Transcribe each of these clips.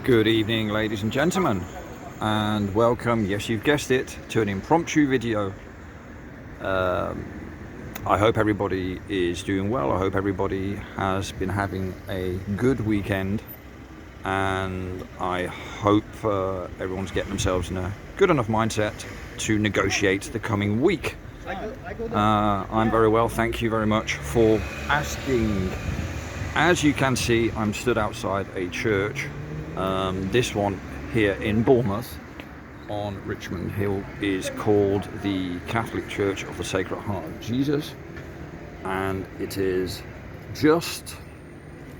Good evening, ladies and gentlemen, and welcome, yes you've guessed it, to an impromptu video. I hope everybody is doing well. I hope everybody has been having a good weekend, and I hope everyone's getting themselves in a good enough mindset to negotiate the coming week. I'm very well, thank you very much for asking. As you can see, I'm stood outside a church. This one here in Bournemouth on Richmond Hill is called the Catholic Church of the Sacred Heart of Jesus, and it is just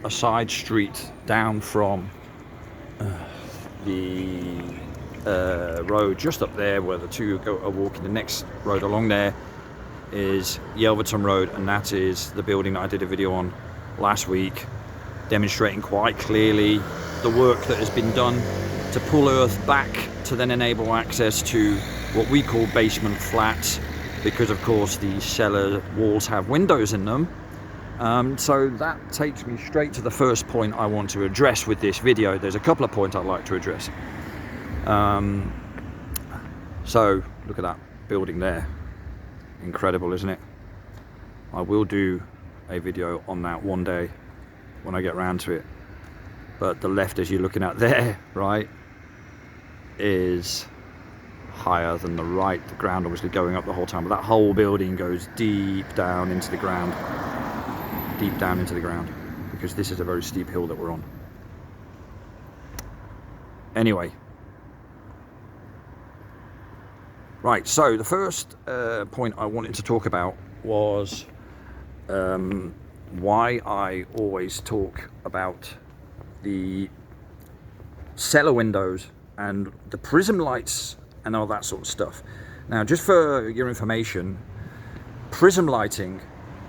a side street down from the road just up there where the two are walking. The next road along there is Yelverton Road, and that is the building that I did a video on last week, demonstrating quite clearly the work that has been done to pull earth back to then enable access to what we call basement flats, because of course the cellar walls have windows in them. So that takes me straight to the first point I want to address with this video. There's a couple of points I'd like to address. So look at that building there, incredible, isn't it? I will do a video on that one day when I get around to it. But the left, as you're looking at there, right, is higher than the right. The ground obviously going up the whole time, but that whole building goes deep down into the ground, because this is a very steep hill that we're on. Anyway, right, so the first point I wanted to talk about was why I always talk about the cellar windows and the prism lights and all that sort of stuff. Now, just for your information, prism lighting,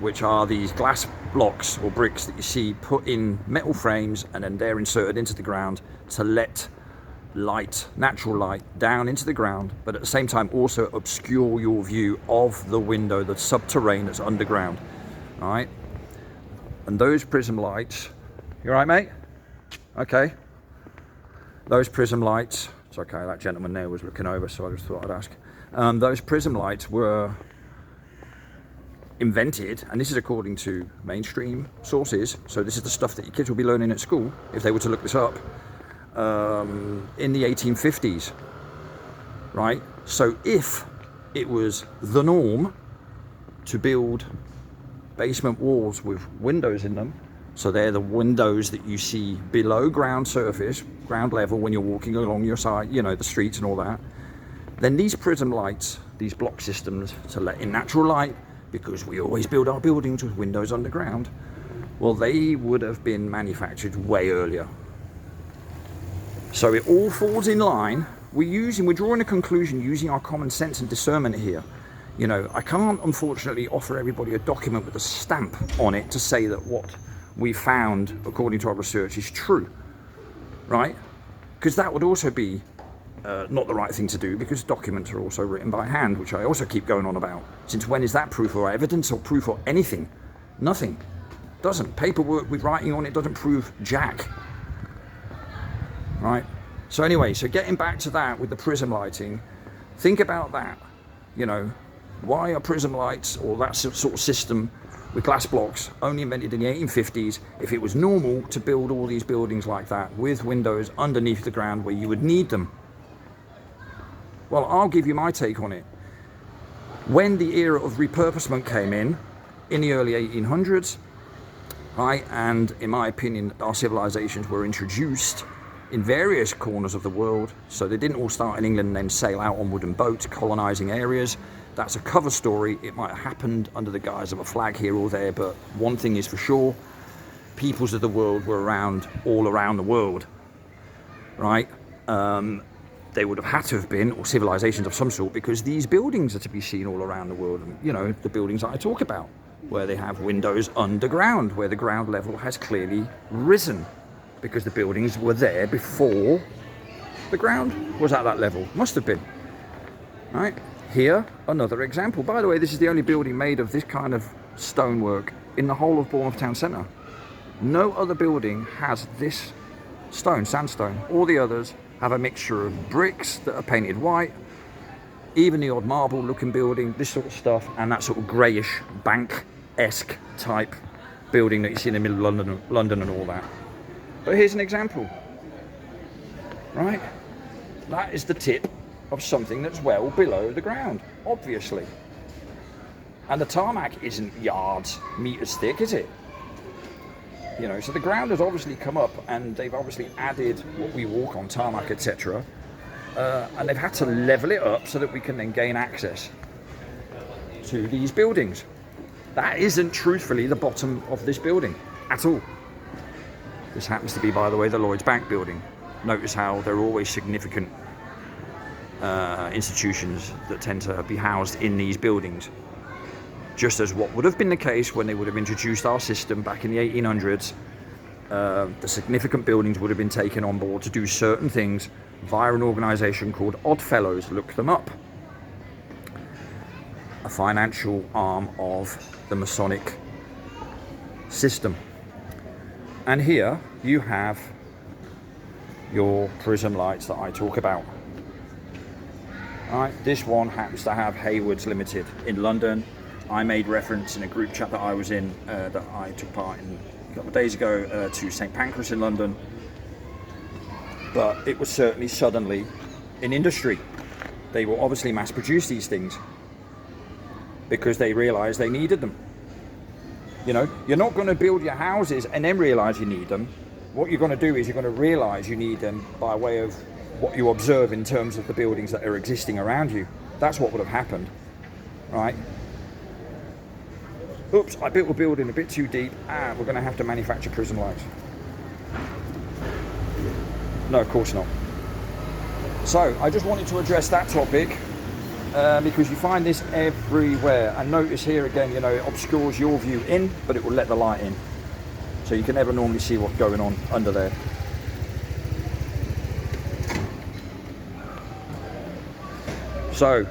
which are these glass blocks or bricks that you see put in metal frames and then they're inserted into the ground to let light, natural light, down into the ground, but at the same time also obscure your view of the window, the subterranean that's underground. All right, and those prism lights, you all right, mate? Okay, those prism lights, it's okay, that gentleman there was looking over, so I just thought I'd ask. Those prism lights were invented, and this is according to mainstream sources, so this is the stuff that your kids will be learning at school if they were to look this up, in the 1850s, right? So if it was the norm to build basement walls with windows in them, so they're the windows that you see below ground surface, ground level, when you're walking along your side, you know, the streets and all that, then these prism lights, these block systems to let in natural light, because we always build our buildings with windows underground, well, they would have been manufactured way earlier. So it all falls in line. We're drawing a conclusion using our common sense and discernment here. You know, I can't unfortunately offer everybody a document with a stamp on it to say that what we found according to our research is true, right? Because that would also be not the right thing to do, because documents are also written by hand, which I also keep going on about. Since when is that proof or evidence or proof or anything? Nothing. Doesn't. Paperwork with writing on it doesn't prove jack, right? So anyway, so getting back to that with the prism lighting, think about that. You know, why are prism lights or that sort of system with glass blocks only invented in the 1850s if it was normal to build all these buildings like that with windows underneath the ground where you would need them? Well, I'll give you my take on it. When the era of repurposement came in the early 1800s, right, and in my opinion, our civilizations were introduced in various corners of the world, so they didn't all start in England and then sail out on wooden boats colonizing areas. That's a cover story. It might have happened under the guise of a flag here or there, but one thing is for sure, peoples of the world were around all around the world, right? They would have had to have been, or civilizations of some sort, because these buildings are to be seen all around the world. And, you know, the buildings that I talk about, where they have windows underground, where the ground level has clearly risen, because the buildings were there before the ground was at that level. Must have been, right? Here, another example. By the way, this is the only building made of this kind of stonework in the whole of Bournemouth town centre. No other building has this stone, sandstone. All the others have a mixture of bricks that are painted white, even the odd marble looking building, this sort of stuff, and that sort of greyish bank-esque type building that you see in the middle of London and all that. But here's an example, right? That is the tip of something that's well below the ground, obviously. And the tarmac isn't yards, meters thick, is it? You know, so the ground has obviously come up, and they've obviously added what we walk on, tarmac, etc. And they've had to level it up so that we can then gain access to these buildings. That isn't truthfully the bottom of this building at all. This happens to be, by the way, the Lloyds Bank building. Notice how there are always significant institutions that tend to be housed in these buildings. Just as what would have been the case when they would have introduced our system back in the 1800s, the significant buildings would have been taken on board to do certain things via an organisation called Oddfellows. Look them up. A financial arm of the Masonic system. And here you have your prism lights that I talk about. Alright, this one happens to have Hayward's Limited in London. I made reference in a group chat that I was in, that I took part in a couple of days ago, to St Pancras in London. But it was certainly suddenly in industry. They will obviously mass produce these things because they realised they needed them. You know, you're not going to build your houses and then realise you need them. What you're going to do is you're going to realise you need them by way of what you observe in terms of the buildings that are existing around you. That's what would have happened, right? Oops, I built a building a bit too deep. We're going to have to manufacture prism lights. No, of course not. So, I just wanted to address that topic because you find this everywhere. And notice here again, you know, it obscures your view in, but it will let the light in. So you can never normally see what's going on under there. So,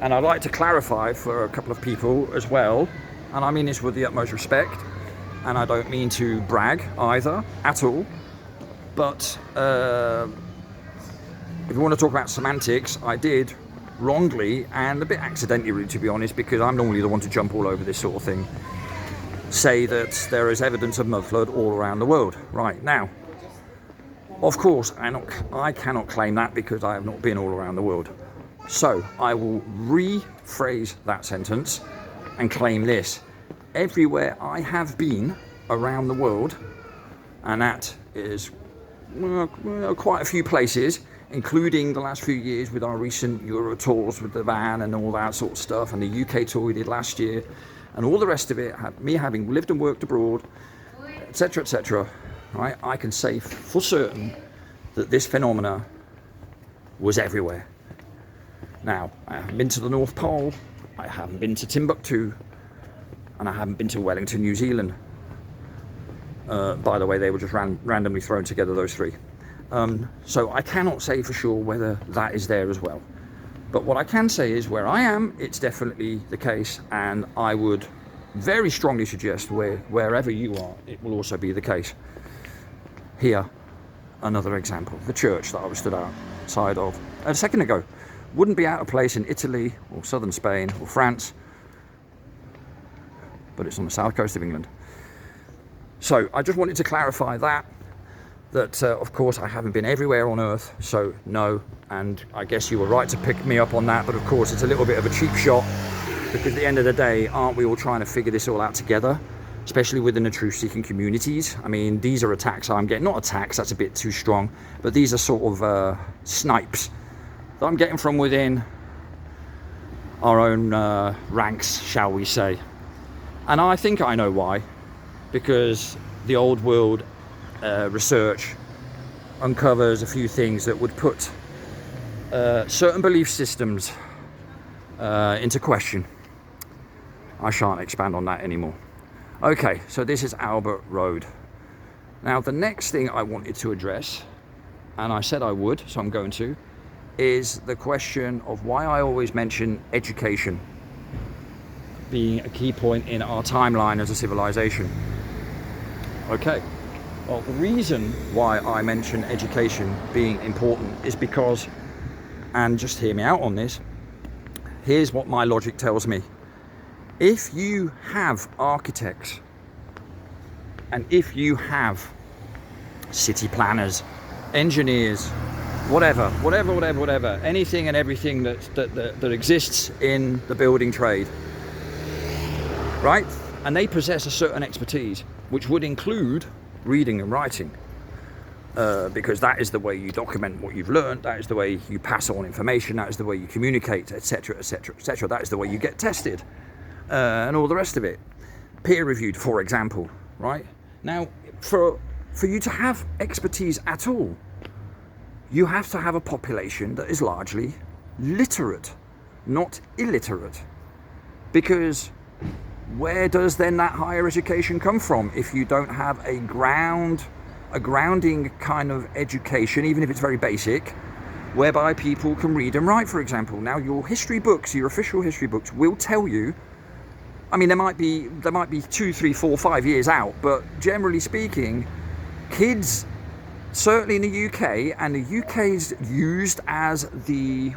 and I'd like to clarify for a couple of people as well, and I mean this with the utmost respect, and I don't mean to brag either, at all, but if you want to talk about semantics, I did wrongly, and a bit accidentally really, to be honest, because I'm normally the one to jump all over this sort of thing, say that there is evidence of mud flood all around the world. Right, now, of course, I cannot claim that because I have not been all around the world. So, I will rephrase that sentence and claim this. Everywhere I have been around the world, and that is quite a few places, including the last few years with our recent Euro tours with the van and all that sort of stuff, and the UK tour we did last year, and all the rest of it, me having lived and worked abroad, etc., right, I can say for certain that this phenomena was everywhere. Now, I haven't been to the North Pole, I haven't been to Timbuktu, and I haven't been to Wellington, New Zealand. By the way, they were just randomly thrown together, those three. So I cannot say for sure whether that is there as well. But what I can say is where I am, it's definitely the case, and I would very strongly suggest wherever you are, it will also be the case. Here, another example, the church that I was stood outside of a second ago. Wouldn't be out of place in Italy or southern Spain or France, but it's on the south coast of England. So I just wanted to clarify that of course I haven't been everywhere on earth, so no, and I guess you were right to pick me up on that, but of course it's a little bit of a cheap shot, because at the end of the day, aren't we all trying to figure this all out together, especially within the truth-seeking communities? I mean, these are attacks I'm getting, not attacks, that's a bit too strong, but these are sort of snipes that I'm getting from within our own ranks, shall we say. And I think I know why, because the old world research uncovers a few things that would put certain belief systems into question. I shan't expand on that anymore. Okay, so this is Albert Road. Now, the next thing I wanted to address, and I said I would, so I'm going to, is the question of why I always mention education being a key point in our timeline as a civilization. Okay, Well, the reason why I mention education being important is because, and just hear me out on this, here's what my logic tells me. If you have architects and if you have city planners, engineers, whatever, anything and everything that exists in the building trade, right? And they possess a certain expertise, which would include reading and writing, because that is the way you document what you've learned, that is the way you pass on information, that is the way you communicate, etc., etc., etc. That is the way you get tested, and all the rest of it. Peer reviewed, for example, right? Now, for you to have expertise at all, you have to have a population that is largely literate, not illiterate. Because where does then that higher education come from if you don't have a grounding kind of education, even if it's very basic, whereby people can read and write, for example? Now, your history books, your official history books, will tell you. I mean, there might be 2, 3, 4, 5 years out, but generally speaking, kids, certainly in the UK, and the UK is used as the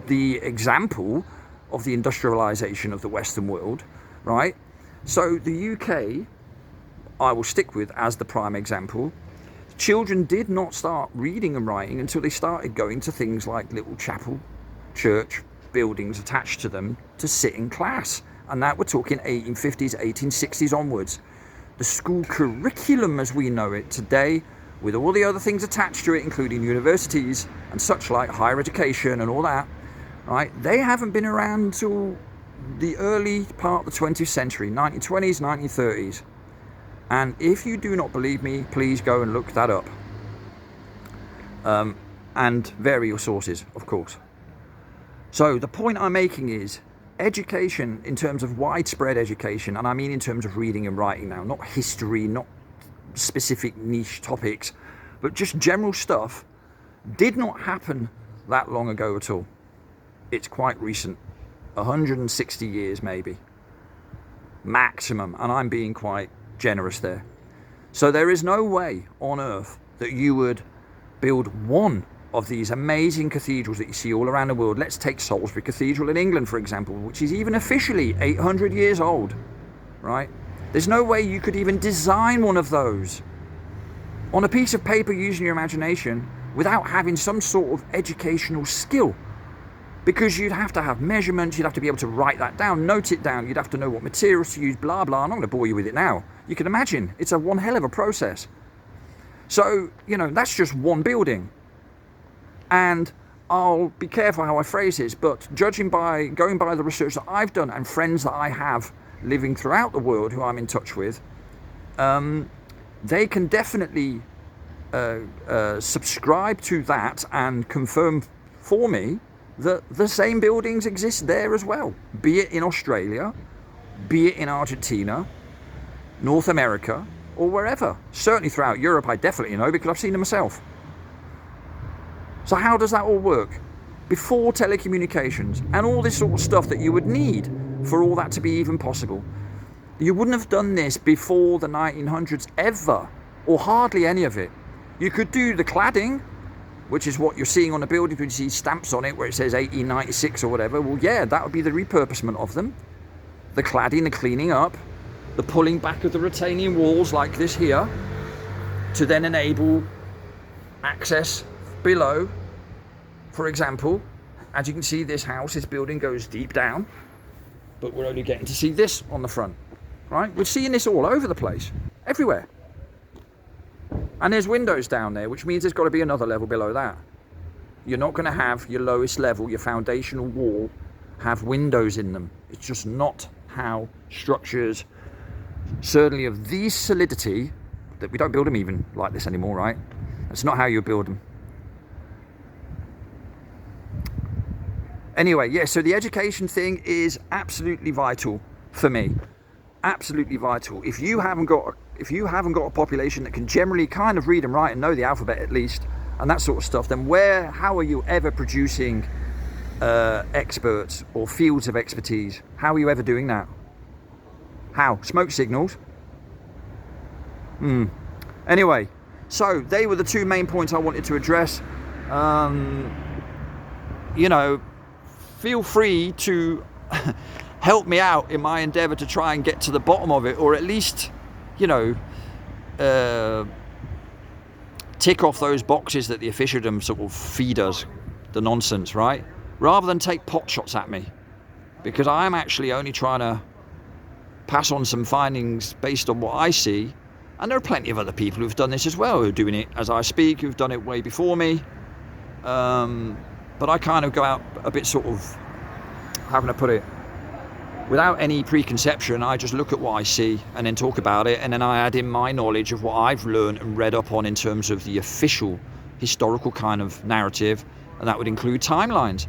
example of the industrialization of the Western world, right? So the UK, I will stick with as the prime example. Children did not start reading and writing until they started going to things like little chapel, church, buildings attached to them to sit in class. And that we're talking 1850s, 1860s onwards. The school curriculum as we know it today, with all the other things attached to it, including universities and such like, higher education and all that, right? They haven't been around until the early part of the 20th century, 1920s, 1930s. And if you do not believe me, please go and look that up. And vary your sources, of course. So the point I'm making is, education in terms of widespread education, and I mean in terms of reading and writing now, not history, not specific niche topics, but just general stuff, did not happen that long ago at all. It's quite recent, 160 years maybe, maximum, and I'm being quite generous there. So there is no way on earth that you would build one of these amazing cathedrals that you see all around the world. Let's take Salisbury Cathedral in England, for example, which is even officially 800 years old, right? There's no way you could even design one of those on a piece of paper using your imagination without having some sort of educational skill, because you'd have to have measurements, you'd have to be able to write that down, note it down, you'd have to know what materials to use, blah, blah. I'm not going to bore you with it now. You can imagine, it's a one hell of a process. So, that's just one building. And I'll be careful how I phrase this, but going by the research that I've done and friends that I have living throughout the world who I'm in touch with, they can definitely subscribe to that and confirm for me that the same buildings exist there as well, be it in Australia, be it in Argentina, North America, or wherever. Certainly throughout Europe, I definitely know, because I've seen them myself. So how does that all work? Before telecommunications and all this sort of stuff that you would need for all that to be even possible, you wouldn't have done this before the 1900s ever, or hardly any of it. You could do the cladding, which is what you're seeing on the building when you see stamps on it where it says 1896 or whatever. Well, yeah, that would be the repurposement of them. The cladding, the cleaning up, the pulling back of the retaining walls like this here, to then enable access below. For example, as you can see, this building goes deep down, but we're only getting to see this on the front, right? We're seeing this all over the place, everywhere. And there's windows down there, which means there's got to be another level below that. You're not going to have your lowest level, your foundational wall, have windows in them. It's just not how structures, certainly of these solidity, that we don't build them even like this anymore, right? That's not how you build them. Anyway, yeah, so the education thing is absolutely vital for me. Absolutely vital. If you haven't got a population that can generally kind of read and write and know the alphabet at least, and that sort of stuff, then how are you ever producing experts or fields of expertise? How are you ever doing that? How? Smoke signals? Anyway, so they were the two main points I wanted to address. You know, feel free to help me out in my endeavor to try and get to the bottom of it, or at least, you know, tick off those boxes that the officialdom sort of feed us, the nonsense, right? Rather than take pot shots at me, because I'm actually only trying to pass on some findings based on what I see. And there are plenty of other people who've done this as well, who are doing it as I speak, who've done it way before me. But I kind of go out a bit sort of, how can I put it? Without any preconception, I just look at what I see and then talk about it, and then I add in my knowledge of what I've learned and read up on in terms of the official historical kind of narrative, and that would include timelines.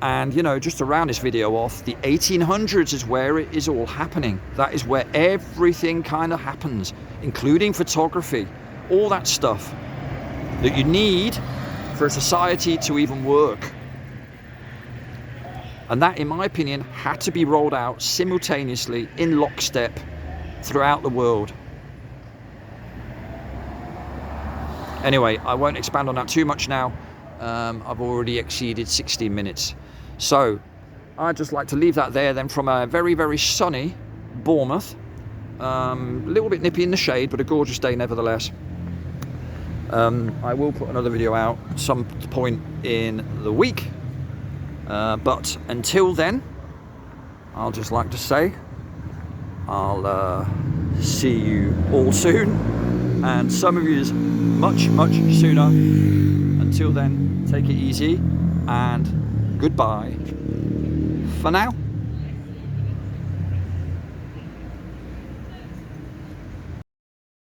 And, you know, just to round this video off, the 1800s is where it is all happening. That is where everything kind of happens, including photography, all that stuff that you need for a society to even work. And that, in my opinion, had to be rolled out simultaneously in lockstep throughout the world. Anyway, I won't expand on that too much now. I've already exceeded 16 minutes. So I'd just like to leave that there then, from a very, very sunny Bournemouth. A little bit nippy in the shade, but a gorgeous day nevertheless. I will put another video out at some point in the week. But until then, I'll just like to say I'll see you all soon, and some of you is much, much sooner. Until then, take it easy and goodbye for now.